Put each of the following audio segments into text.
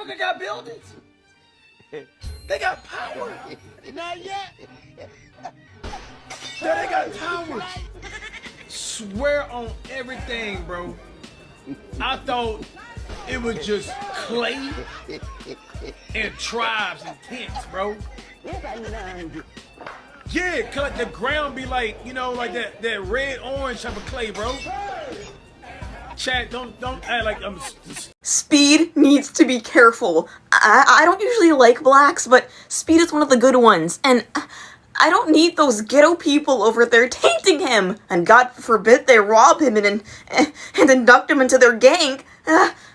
Africa got buildings. They got power. Not yet. Yeah, they got towers. Swear on everything, bro. I thought it was just clay and tribes and tents, bro. Yeah, cause like the ground be like, you know, like that red orange type of clay, bro. Chat, don't act like I'm. Speed needs to be careful. I don't usually like blacks, but Speed is one of the good ones, and I don't need those ghetto people over there tainting him. And God forbid they rob him and induct him into their gang.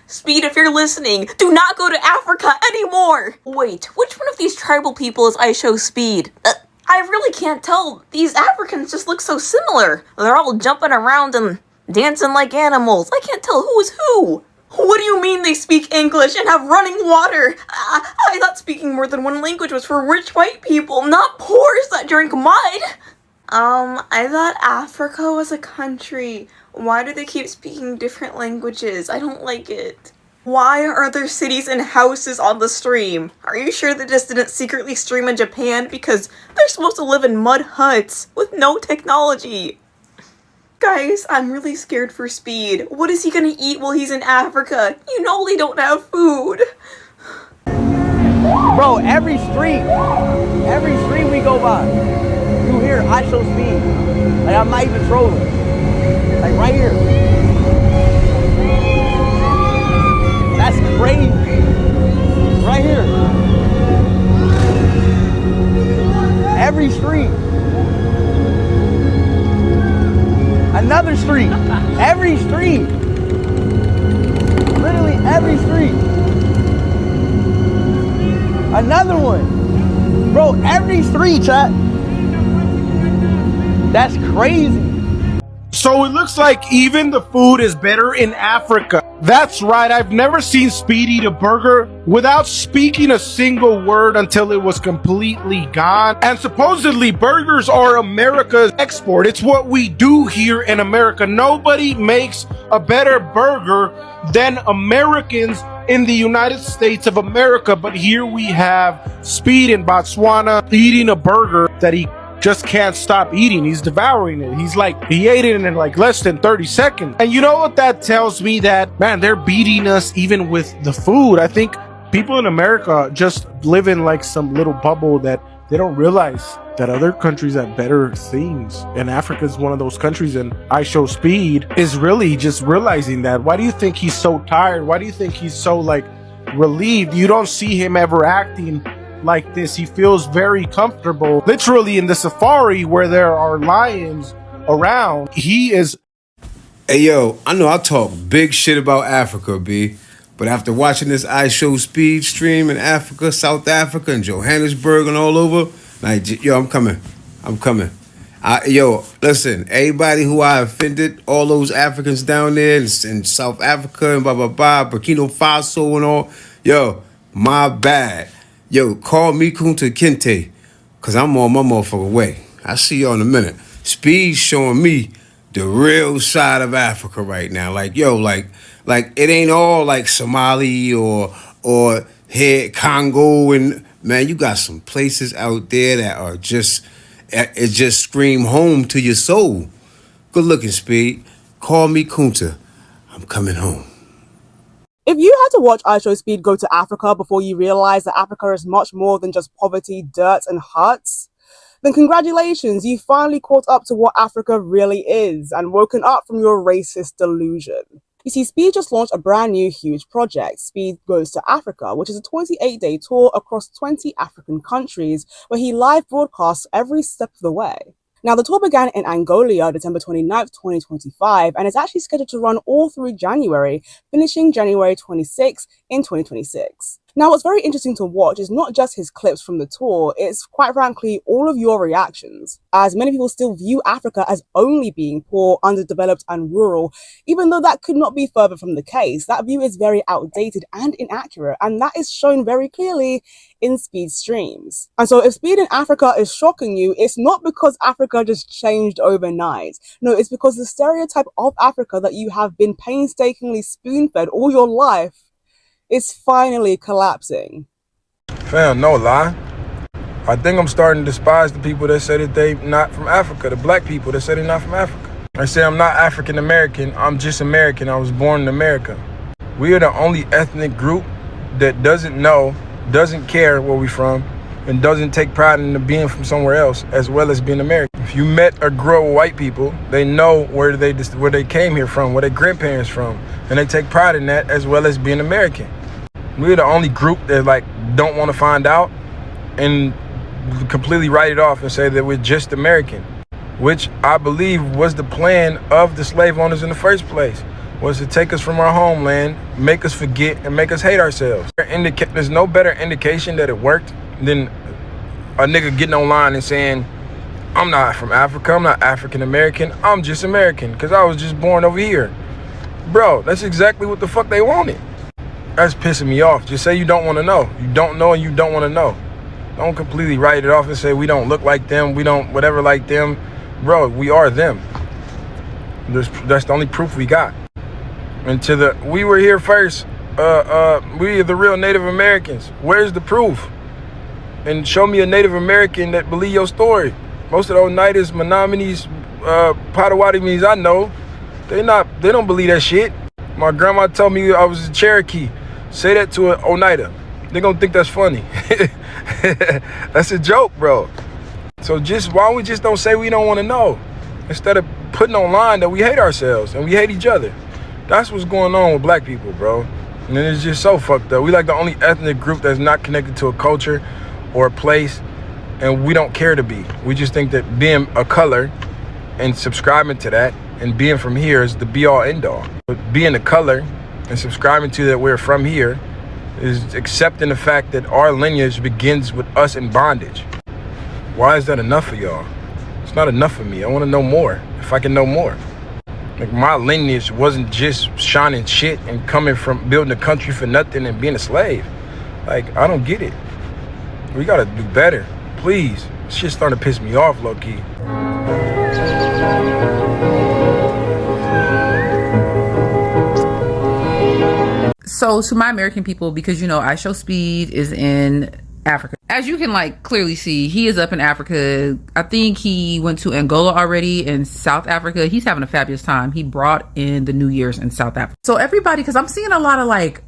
Speed, if you're listening, do not go to Africa anymore. Wait, which one of these tribal people is IShowSpeed? I really can't tell. These Africans just look so similar. They're all jumping around and dancing like animals. I can't tell who is who. What do you mean they speak English and have running water? I thought speaking more than one language was for rich white people, not poors that drink mud. I thought Africa was a country. Why do they keep speaking different languages? I don't like it. Why are there cities and houses on the stream? Are you sure they just didn't secretly stream in Japan because they're supposed to live in mud huts with no technology? Guys, I'm really scared for Speed. What is he gonna eat while he's in Africa? You know they don't have food. Bro, every street we go by, you hear IShowSpeed. Like, I'm not even trolling. Like, right here. That's crazy. Right here. Every street. Another street. Every street. Literally every street. Another one. Bro, every street, chat. That's crazy. So it looks like even the food is better in Africa. That's right, I've never seen Speed eat a burger without speaking a single word until it was completely gone. And supposedly burgers are America's export. It's what we do here in America. Nobody makes a better burger than Americans in the United States of America. But here we have Speed in Botswana eating a burger that he just can't stop eating. He's devouring it. He ate it in like less than 30 seconds. And you know what that tells me? That, man, they're beating us even with the food. I think people in America just live in like some little bubble that they don't realize that other countries have better things. And Africa is one of those countries, and IShowSpeed is really just realizing that. Why do you think he's so tired? Why do you think he's so like relieved? You don't see him ever acting like this. He feels very comfortable. Literally in the safari where there are lions around, he is. Hey yo, I know I talk big shit about Africa, B, but after watching this IShowSpeed stream in Africa, South Africa, and Johannesburg and all over, like, yo, I'm coming. Yo, listen, everybody who I offended, all those Africans down there in South Africa and blah blah blah, Burkina Faso and all, yo, my bad. Yo, call me Kunta Kinte, because I'm on my motherfucking way. I'll see y'all in a minute. Speed's showing me the real side of Africa right now. Like, yo, like it ain't all like Somali or here Congo. And, man, you got some places out there that are just, it just scream home to your soul. Good looking, Speed. Call me Kunta. I'm coming home. If you had to watch IShowSpeed go to Africa before you realize that Africa is much more than just poverty, dirt, and huts, then congratulations, you finally caught up to what Africa really is and woken up from your racist delusion. You see, Speed just launched a brand new huge project, Speed Goes to Africa, which is a 28-day tour across 20 African countries where he live broadcasts every step of the way. Now, the tour began in Angola, December 29th, 2025, and is actually scheduled to run all through January, finishing January 26th in 2026. Now, what's very interesting to watch is not just his clips from the tour, it's quite frankly all of your reactions, as many people still view Africa as only being poor, underdeveloped, and rural, even though that could not be further from the case. That view is very outdated and inaccurate, and that is shown very clearly in Speed streams. And so if Speed in Africa is shocking you, it's not because Africa just changed overnight. No, it's because the stereotype of Africa that you have been painstakingly spoon-fed all your life is finally collapsing. Fam, no lie. I think I'm starting to despise the people that say that they not from Africa, the black people that say they're not from Africa. I say I'm not African American, I'm just American. I was born in America. We are the only ethnic group that doesn't know, doesn't care where we're from, and doesn't take pride in being from somewhere else as well as being American. If you met or grew up with white people, they know where they came here from, where their grandparents from, and they take pride in that as well as being American. We're the only group that like don't want to find out and completely write it off and say that we're just American, which I believe was the plan of the slave owners in the first place, was to take us from our homeland, make us forget, and make us hate ourselves. There's no better indication that it worked than a nigga getting online and saying, I'm not from Africa, I'm not African American, I'm just American, because I was just born over here. Bro, that's exactly what the fuck they wanted. That's pissing me off. Just say you don't want to know. You don't know and you don't want to know. Don't completely write it off and say we don't look like them, we don't whatever like them. Bro, we are them. That's the only proof we got. And we were here first. We are the real Native Americans. Where's the proof? And show me a Native American that believe your story. Most of those Oneidas, Menominees, Potawatomis I know, they don't believe that shit. My grandma told me I was a Cherokee. Say that to an Oneida. They're gonna think that's funny. That's a joke, bro. So why don't we just don't say we don't want to know, instead of putting online that we hate ourselves and we hate each other. That's what's going on with black people, bro. And it's just so fucked up. We like the only ethnic group that's not connected to a culture or a place, and we don't care to be. We just think that being a color and subscribing to that and being from here is the be all end all. But being a color and subscribing to that we're from here is accepting the fact that our lineage begins with us in bondage. Why is that enough for y'all? It's not enough for me. I want to know more, if I can know more. Like, my lineage wasn't just shining shit and coming from building a country for nothing and being a slave. Like, I don't get it. We gotta do better, please. This shit's starting to piss me off, low-key. So to my American people, because you know IShowSpeed is in Africa, as you can like clearly see, he is up in Africa. I think he went to Angola already, in South Africa. He's having a fabulous time. He brought in the New Year's in South Africa. So everybody, because I'm seeing a lot of like,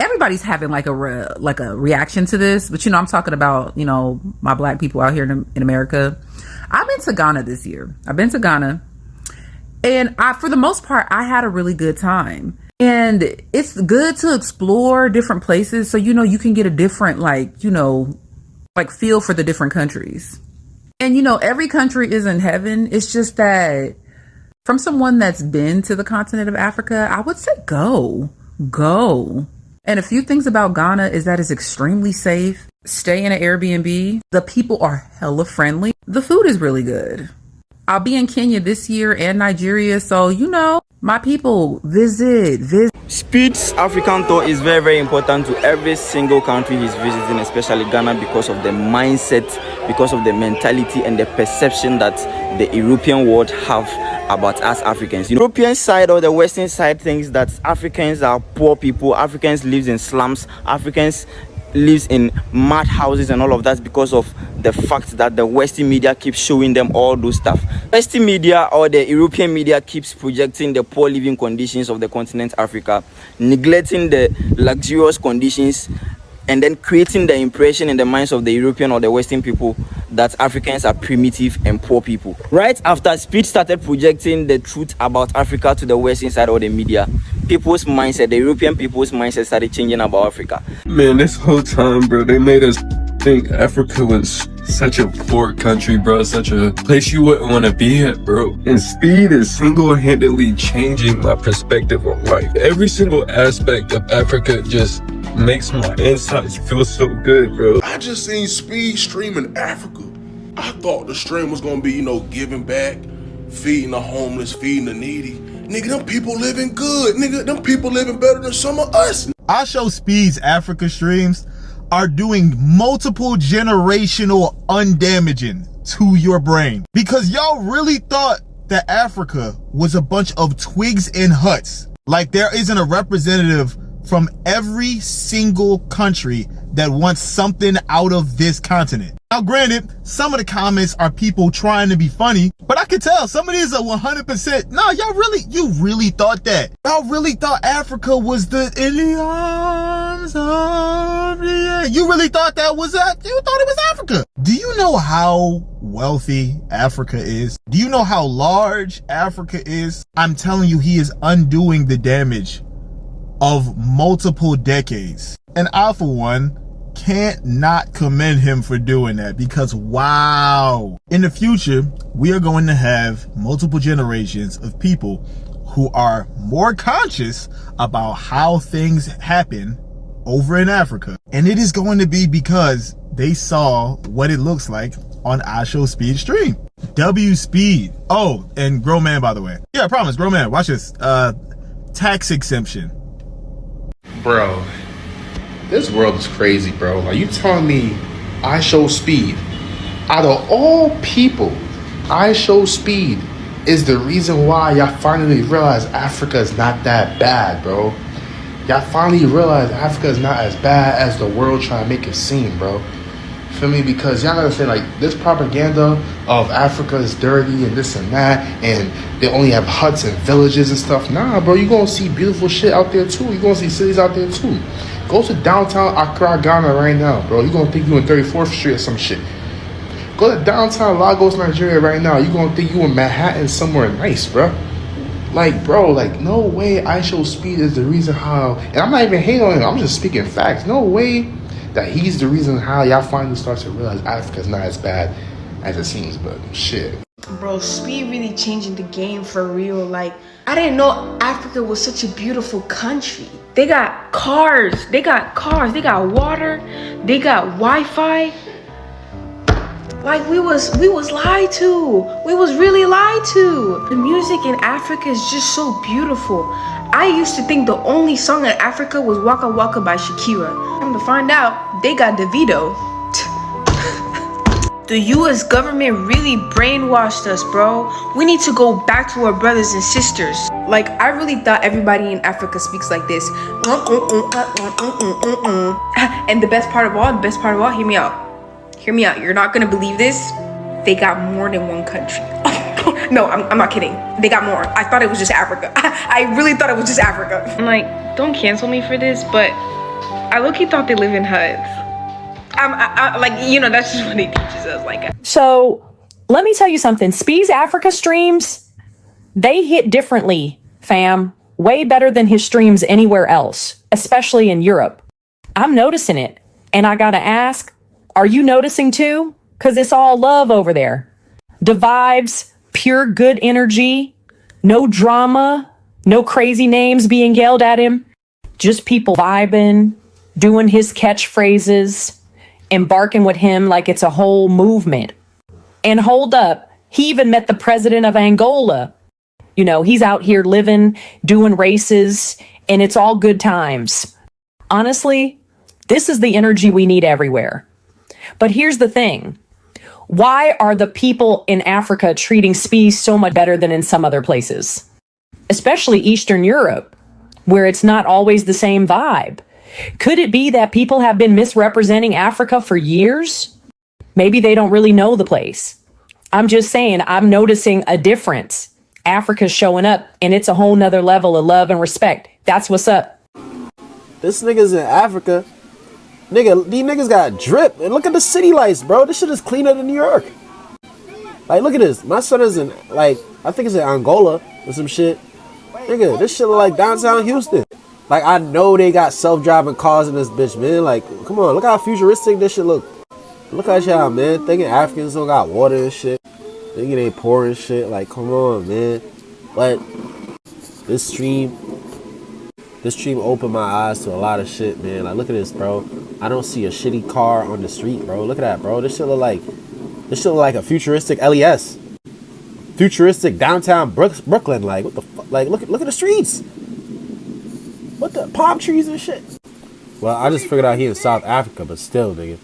everybody's having like a reaction to this, but you know, I'm talking about, you know, my black people out here in America. I've been to Ghana this year. I've been to Ghana, and for the most part, I had a really good time. And it's good to explore different places, so you know you can get a different like, you know, like feel for the different countries. And you know, every country isn't heaven. It's just that from someone that's been to the continent of Africa, I would say go. And a few things about Ghana is that it's extremely safe. Stay in an Airbnb. The people are hella friendly. The food is really good. I'll be in Kenya this year and Nigeria, so you know, my people, visit. Speed's African tour is very, very important to every single country he's visiting, especially Ghana, because of the mindset, because of the mentality and the perception that the European world have about us Africans. The European side or the Western side thinks that Africans are poor people, Africans live in slums, Africans lives in mad houses and all of that, because of the fact that the Western media keeps showing them all those stuff. Western media or the European media keeps projecting the poor living conditions of the continent Africa, neglecting the luxurious conditions, and then creating the impression in the minds of the European or the Western people that Africans are primitive and poor people. Right after Speed started projecting the truth about Africa to the Western side or the media, people's mindset, the European people's mindset, started changing about Africa. Man, this whole time, bro, they made us think Africa was such a poor country, bro, such a place you wouldn't want to be at, bro. And Speed is single-handedly changing my perspective on life. Every single aspect of Africa just makes my insides feel so good, bro. I just seen Speed streaming Africa. I thought the stream was gonna be, you know, giving back, feeding the homeless, feeding the needy. Nigga, them people living good. Nigga, them people living better than some of us. IShowSpeed's Africa streams are doing multiple generational undamaging to your brain, because y'all really thought that Africa was a bunch of twigs and huts. Like there isn't a representative from every single country that wants something out of this continent. Now, granted, some of the comments are people trying to be funny, but I can tell some of these are 100%. No, you really thought that. Y'all really thought Africa was in the arms of the air. You really thought that was that? You thought it was Africa. Do you know how wealthy Africa is? Do you know how large Africa is? I'm telling you, he is undoing the damage of multiple decades. And I, for one, can't not commend him for doing that, because wow, in the future we are going to have multiple generations of people who are more conscious about how things happen over in Africa, and it is going to be because they saw what it looks like on IShowSpeed stream. W Speed. Oh, and Grown Man, by the way. Yeah, I promise, Grown Man, watch this. Tax exemption. Bro, this world is crazy, bro. Are you telling me IShowSpeed, out of all people, IShowSpeed is the reason why y'all finally realize Africa is not that bad, bro? Y'all finally realize Africa is not as bad as the world trying to make it seem, bro. Feel me? Because y'all gotta say, like, this propaganda of Africa is dirty and this and that, and they only have huts and villages and stuff. Nah, bro, you gonna see beautiful shit out there too. You gonna see cities out there too. Go to downtown Accra, Ghana right now, bro. You gonna think you in 34th Street or some shit. Go to downtown Lagos, Nigeria right now. You gonna think you in Manhattan somewhere nice, bro. Like, bro, like, no way IShowSpeed is the reason how, and I'm not even hating on him, I'm just speaking facts. No way that he's the reason how y'all finally start to realize Africa's not as bad as it seems, but shit. Bro, Speed really changing the game for real. Like, I didn't know Africa was such a beautiful country. They got cars, they got water, they got Wi-Fi. Like, we was lied to. We was really lied to. The music in Africa is just so beautiful. I used to think the only song in Africa was Waka Waka by Shakira. Come to find out, they got Davido. The US government really brainwashed us, bro. We need to go back to our brothers and sisters. Like, I really thought everybody in Africa speaks like this. And the best part of all, hear me out. Hear me out. You're not gonna believe this. They got more than one country. No, I'm not kidding. They got more. I thought it was just Africa. I really thought it was just Africa. I'm like, don't cancel me for this, but I low-key thought they live in huts. Like, you know, that's just what he teaches us. Like, so let me tell you something. Spee's Africa streams, they hit differently, fam. Way better than his streams anywhere else, especially in Europe. I'm noticing it. And I gotta ask, are you noticing too? Because it's all love over there. The vibes, pure good energy, no drama, no crazy names being yelled at him. Just people vibing, doing his catchphrases, embarking with him like it's a whole movement. And hold up, he even met the president of Angola. You know, he's out here living, doing races, and it's all good times. Honestly, this is the energy we need everywhere. But here's the thing. Why are the people in Africa treating Spee so much better than in some other places? Especially Eastern Europe, where it's not always the same vibe. Could it be that people have been misrepresenting Africa for years? Maybe they don't really know the place. I'm just saying, I'm noticing a difference. Africa's showing up, and it's a whole nother level of love and respect. That's what's up. This nigga's in Africa. Nigga, these niggas got drip. And look at the city lights, bro. This shit is cleaner than New York. Like, look at this. My son is in, like, I think it's in Angola or some shit. Nigga, this shit look like downtown Houston. Like, I know they got self-driving cars in this bitch, man. Like, come on. Look how futuristic this shit look. Look at y'all, man. Thinking Africans don't got water and shit. Thinking they poor and shit. Like, come on, man. But this stream opened my eyes to a lot of shit, man. Like, look at this, bro. I don't see a shitty car on the street, bro. Look at that, bro. This shit look like a futuristic LES. Futuristic downtown Brooklyn. Like, what the fuck? Like, look at the streets. What the palm trees and shit. Well, I just figured out he in South Africa, but still, nigga,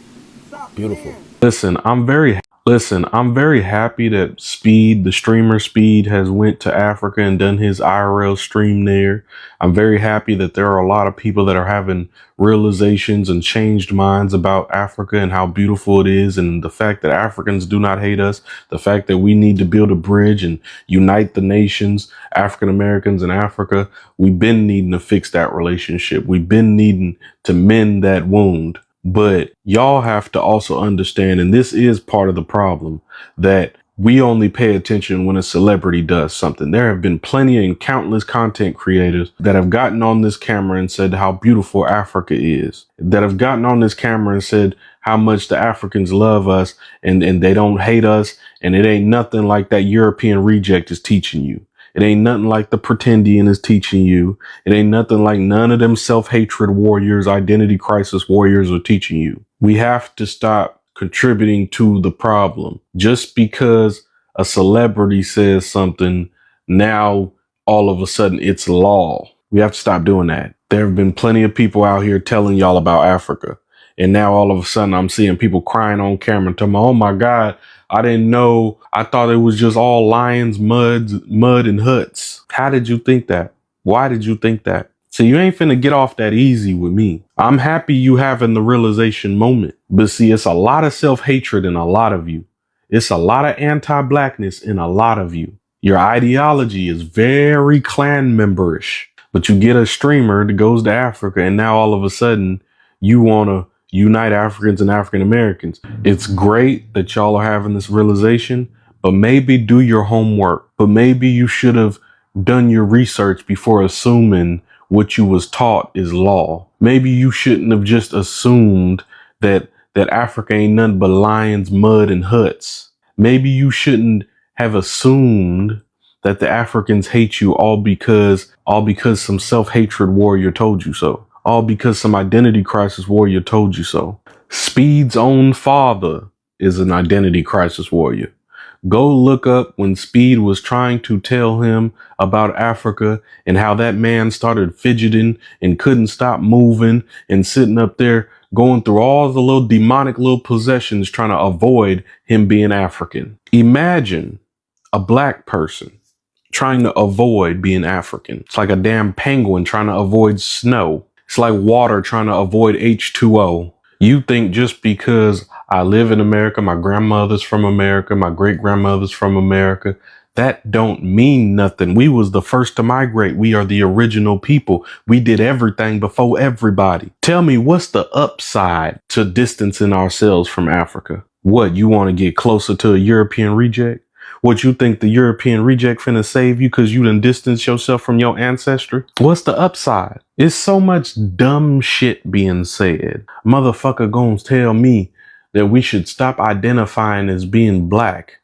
beautiful. Listen, I'm very Listen, I'm very happy that Speed, the streamer Speed, has went to Africa and done his IRL stream there. I'm very happy that there are a lot of people that are having realizations and changed minds about Africa and how beautiful it is, and the fact that Africans do not hate us, the fact that we need to build a bridge and unite the nations, African Americans in Africa. We've been needing to fix that relationship. We've been needing to mend that wound. But y'all have to also understand, and this is part of the problem, that we only pay attention when a celebrity does something. There have been plenty and countless content creators that have gotten on this camera and said how beautiful Africa is, that have gotten on this camera and said how much the Africans love us and they don't hate us. And it ain't nothing like that European reject is teaching you. It ain't nothing like the pretendian is teaching you. It ain't nothing like none of them self-hatred warriors, identity crisis warriors are teaching you. We have to stop contributing to the problem. Just because a celebrity says something, now all of a sudden it's law. We have to stop doing that. There have been plenty of people out here telling y'all about Africa. And now all of a sudden I'm seeing people crying on camera and telling me, oh my God, I didn't know. I thought it was just all lions, mud and huts. How did you think that? Why did you think that? So you ain't finna get off that easy with me. I'm happy you having the realization moment. But see, it's a lot of self-hatred in a lot of you. It's a lot of anti-blackness in a lot of you. Your ideology is very clan memberish. But you get a streamer that goes to Africa and now all of a sudden you want to unite Africans and African Americans. It's great that y'all are having this realization, but maybe do your homework. But maybe you should have done your research before assuming what you was taught is law. Maybe you shouldn't have just assumed that Africa ain't nothing but lions, mud, and huts. Maybe you shouldn't have assumed that the Africans hate you all because some self-hatred warrior told you so. All because some identity crisis warrior told you so. Speed's own father is an identity crisis warrior. Go look up when Speed was trying to tell him about Africa and how that man started fidgeting and couldn't stop moving and sitting up there going through all the little demonic little possessions trying to avoid him being African. Imagine a black person trying to avoid being African. It's like a damn penguin trying to avoid snow. It's like water trying to avoid H2O. You think just because I live in America, my grandmother's from America, my great-grandmother's from America, that don't mean nothing. We was the first to migrate. We are the original people. We did everything before everybody. Tell me, what's the upside to distancing ourselves from Africa? What, you want to get closer to a European reject? What, you think the European reject finna save you because you done distanced yourself from your ancestry? What's the upside? It's so much dumb shit being said. Motherfucker gonna tell me that we should stop identifying as being black.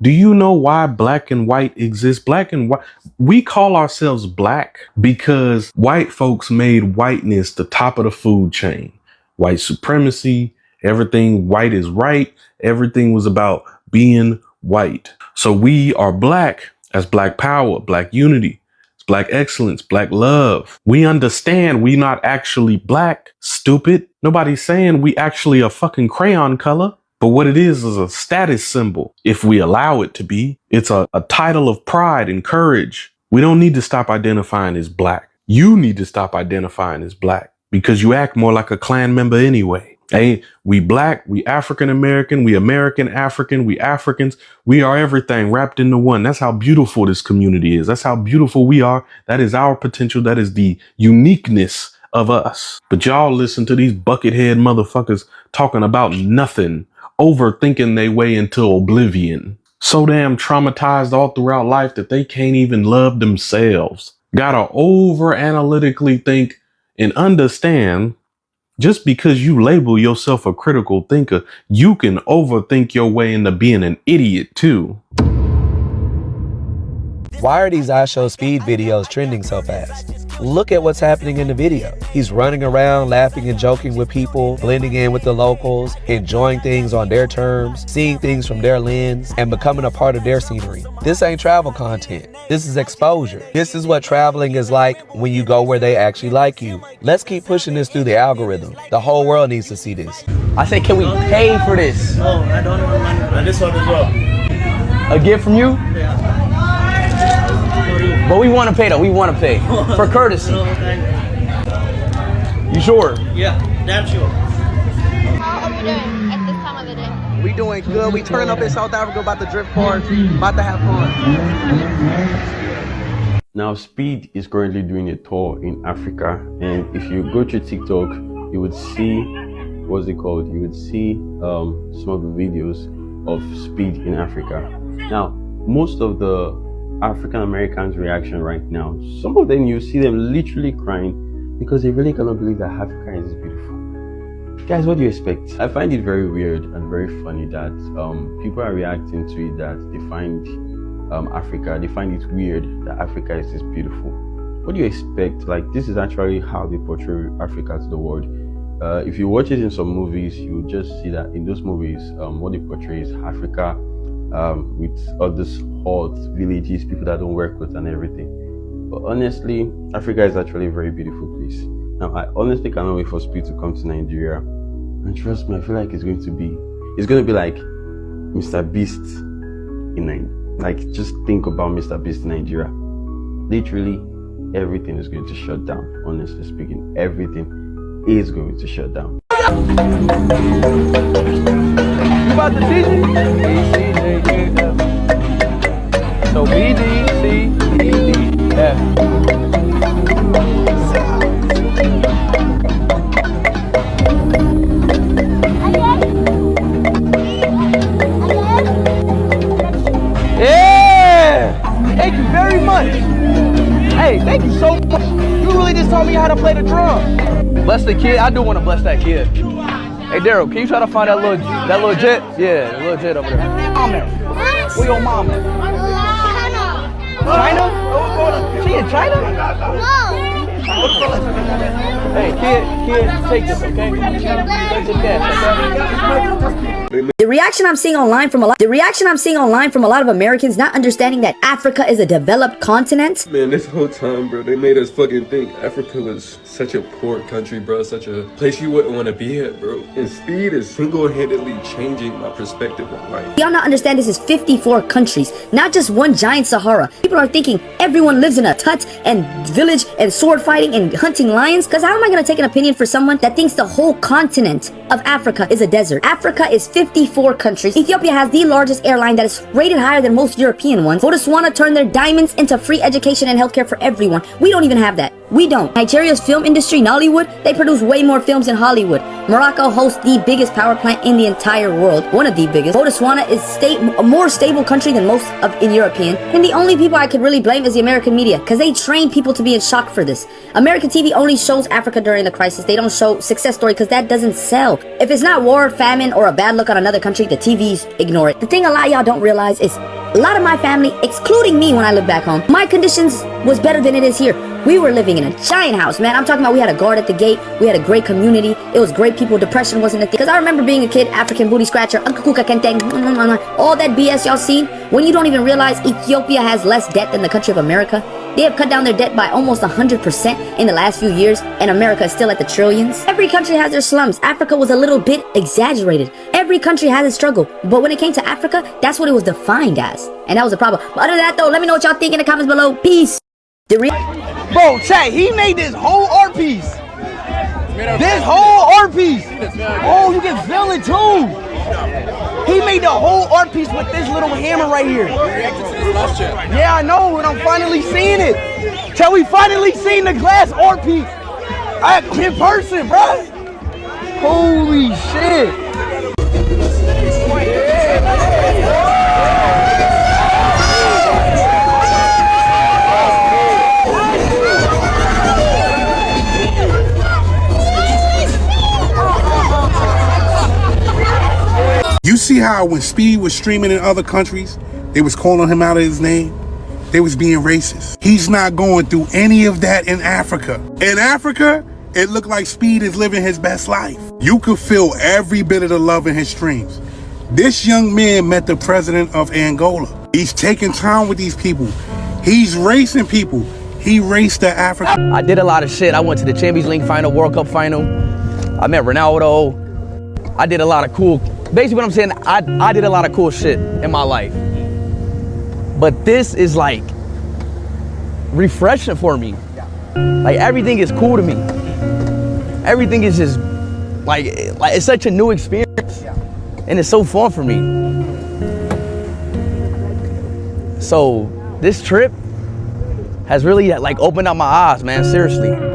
Do you know why black and white exist? Black and white, we call ourselves black because white folks made whiteness the top of the food chain. White supremacy, everything white is right. Everything was about being white. So we are black as black power, black unity, black excellence, black love. We understand we not actually black, stupid. Nobody's saying we actually a fucking crayon color. But what it is a status symbol. If we allow it to be, it's a title of pride and courage. We don't need to stop identifying as black. You need to stop identifying as black because you act more like a clan member anyway. Hey, we black, we African American, we American African, we Africans. We are everything wrapped into one. That's how beautiful this community is. That's how beautiful we are. That is our potential. That is the uniqueness of us. But y'all listen to these buckethead motherfuckers talking about nothing, overthinking their way into oblivion. So damn traumatized all throughout life that they can't even love themselves. Gotta over analytically think and understand. Just because you label yourself a critical thinker, you can overthink your way into being an idiot too. Why are these IShowSpeed videos trending so fast? Look at what's happening in the video. He's running around, laughing and joking with people, blending in with the locals, enjoying things on their terms, seeing things from their lens, and becoming a part of their scenery. This ain't travel content. This is exposure. This is what traveling is like when you go where they actually like you. Let's keep pushing this through the algorithm. The whole world needs to see this. I said, can we pay for this? No, I don't want money. And this one as well. A gift from you? Yeah. But we want to pay though. We want to pay for courtesy. No, thank you. You sure? Yeah, damn sure. How are we doing at this time of the day? We doing good. We turning up in South Africa, about to drift hard, about to have fun. Now, Speed is currently doing a tour in Africa, and if you go to TikTok, you would see, what's it called? You would see some of the videos of Speed in Africa. Now, most of the African Americans' reaction right now, some of them, you see them literally crying because they really cannot believe that Africa is beautiful. Guys, what do you expect? I find it very weird and very funny that people are reacting to it, that they find Africa, they find it weird that Africa is this beautiful. What do you expect? Like, this is actually how they portray Africa to the world. If you watch it in some movies, you will just see that in those movies, what they portray is Africa with all these hot villages, people that don't wear clothes and everything. But honestly, Africa is actually a very beautiful place. Now, I honestly cannot wait for Speed to come to Nigeria. And trust me, I feel like it's going to be like Mr. Beast in Nigeria. Like, just think about Mr. Beast in Nigeria. Literally, everything is going to shut down. Honestly speaking, everything is going to shut down. You about to teach me? B, C, D, E, F. So B, D, C, D, E, F. Yeah! Thank you very much. Hey, thank you so much. You really just taught me how to play the drum. Bless the kid. I do want to bless that kid. Hey, Daryl, can you try to find that little jet? Yeah, the little jet over there. Mom there. Where your mom at? China? She in China? No. Hey, kid, take this, okay? Take this cash, okay? The reaction I'm seeing online from a lot of Americans not understanding that Africa is a developed continent. Man, this whole time, bro, they made us fucking think Africa was such a poor country, bro, such a place you wouldn't want to be at, bro. And Speed is single-handedly changing my perspective on life. Y'all not understand this is 54 countries, not just one giant Sahara. People are thinking everyone lives in a hut and village and sword fighting and hunting lions. Cause how am I gonna take an opinion for someone that thinks the whole continent of Africa is a desert? Africa is 54 countries. Ethiopia has the largest airline that is rated higher than most European ones. Botswana turned their diamonds into free education and healthcare for everyone. We don't even have that. We don't. Nigeria's film industry, Nollywood, they produce way more films than Hollywood. Morocco hosts the biggest power plant in the entire world, one of the biggest. Botswana is a more stable country than most in European. And the only people I could really blame is the American media, because they train people to be in shock for this. American TV only shows Africa during the crisis. They don't show success story because that doesn't sell. If it's not war, famine, or a bad look on another country, the TVs ignore it. The thing a lot of y'all don't realize is a lot of my family, excluding me when I lived back home, my conditions was better than it is here. We were living in a giant house, man. I'm talking about we had a guard at the gate. We had a great community. It was great people. Depression wasn't a thing. Because I remember being a kid, African booty scratcher, all that BS y'all seen. When you don't even realize Ethiopia has less debt than the country of America. They have cut down their debt by almost 100% in the last few years, and America is still at the trillions. Every country has their slums. Africa was a little bit exaggerated. Every country has a struggle. But when it came to Africa, that's what it was defined as. And that was a problem. But other than that, though, let me know what y'all think in the comments below. Peace. Bro, chat, he made this whole art piece. This whole art piece. Oh, you can feel it too. He made the whole art piece with this little hammer right here. Yeah, I know, and I'm finally seeing it. Till we finally seen the glass art piece. In person, bro. Holy shit. You see how when Speed was streaming in other countries, they was calling him out of his name? they was being racist. He's not going through any of that in Africa. In Africa, it looked like Speed is living his best life. You could feel every bit of the love in his streams. This young man met the president of Angola. He's taking time with these people. He's racing people. He raced the Africa. I did a lot of shit. I went to the Champions League final, World Cup final. I met Ronaldo. I did a lot of cool, basically what I'm saying, I did a lot of cool shit in my life. But this is like refreshing for me. Like everything is cool to me. Everything is just like it's such a new experience. And it's so fun for me. So this trip has really like opened up my eyes, man, seriously.